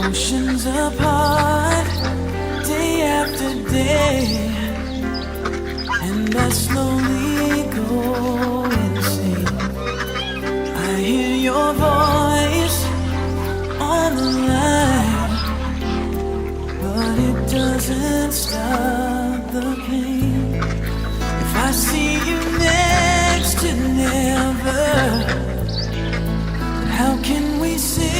Oceans apart, day after day, and I slowly go insane. I hear your voice on the line, but it doesn't stop the pain. If I see you next to never, how can we say